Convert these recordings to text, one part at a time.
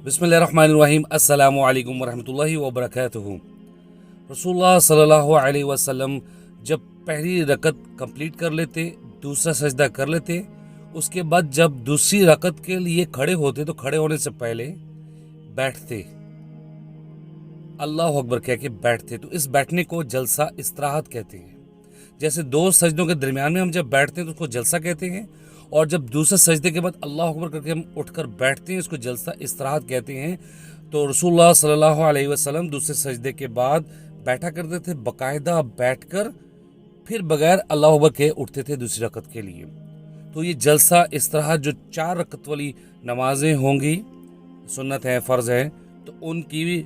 بسم اللہ الرحمن الرحیم السلام علیکم ورحمۃ اللہ وبرکاتہ۔ رسول اللہ صلی اللہ علیہ وسلم جب پہلی رکعت کمپلیٹ کر لیتے، دوسرا سجدہ کر لیتے، اس کے بعد جب دوسری رکعت کے لیے کھڑے ہوتے تو کھڑے ہونے سے پہلے بیٹھتے، اللہ اکبر کہہ کے بیٹھتے۔ تو اس بیٹھنے کو جلسہ استراحت کہتے ہیں۔ جیسے دو سجدوں کے درمیان میں ہم جب بیٹھتے ہیں تو اس کو جلسہ کہتے ہیں، اور جب دوسرے سجدے کے بعد اللہ اکبر کر کے ہم اٹھ کر بیٹھتے ہیں اس کو جلسہ استراحت کہتے ہیں۔ تو رسول اللہ صلی اللہ علیہ وسلم دوسرے سجدے کے بعد بیٹھا کرتے تھے، باقاعدہ بیٹھ کر پھر بغیر اللہ اکبر کے اٹھتے تھے دوسری رکعت کے لیے۔ تو یہ جلسہ استراحت جو 4 رکعت والی نمازیں ہوں گی، سنت ہے، فرض ہے، تو ان کی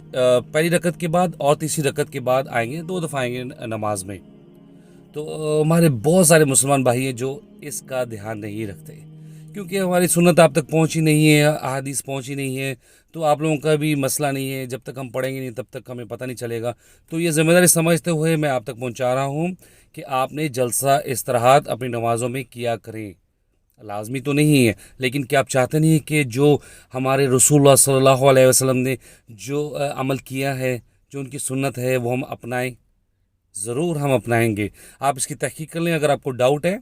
پہلی رکعت کے بعد اور تیسری رکعت کے بعد آئیں گے، 2 دفعہ آئیں گے نماز میں۔ تو ہمارے بہت سارے مسلمان بھائی ہیں جو اس کا دھیان نہیں رکھتے، کیونکہ ہماری سنت آپ تک پہنچی نہیں ہے، احادیث پہنچی نہیں ہے، تو آپ لوگوں کا بھی مسئلہ نہیں ہے، جب تک ہم پڑھیں گے نہیں تب تک ہمیں پتہ نہیں چلے گا۔ تو یہ ذمہ داری سمجھتے ہوئے میں آپ تک پہنچا رہا ہوں کہ آپ نے جلسہ استراحت اپنی نمازوں میں کیا کریں۔ لازمی تو نہیں ہے، لیکن کیا آپ چاہتے نہیں کہ جو ہمارے رسول اللہ صلی اللہ علیہ وسلم نے جو عمل کیا ہے، جو ان کی سنت ہے، وہ ہم اپنائیں؟ ضرور ہم اپنائیں گے۔ آپ اس کی تحقیق کر لیں، اگر آپ کو ڈاؤٹ ہے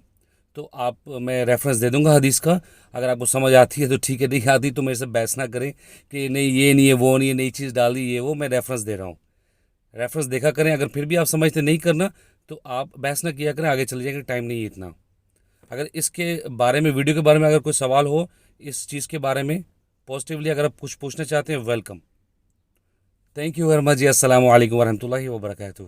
تو میں ریفرنس دے دوں گا حدیث کا، اگر آپ کو سمجھ آتی ہے تو ٹھیک ہے، نہیں آتی تو میرے سے بحث نہ کریں کہ نہیں یہ نہیں ہے، وہ نہیں ہے، نئی چیز ڈال دی، یہ وہ، میں ریفرنس دے رہا ہوں، ریفرنس دیکھا کریں۔ اگر پھر بھی آپ سمجھتے نہیں کرنا تو آپ بحث نہ کیا کریں، آگے چلے جائیں گے، ٹائم نہیں ہے اتنا۔ اگر اس کے بارے میں، ویڈیو کے بارے میں اگر کوئی سوال ہو اس چیز کے بارے میں پازیٹیولی اگر آپ کچھ پوچھنا چاہتے ہیں، welcome. Thank you very much جی، السلام علیکم ورحمۃ اللہ وبرکاتہ۔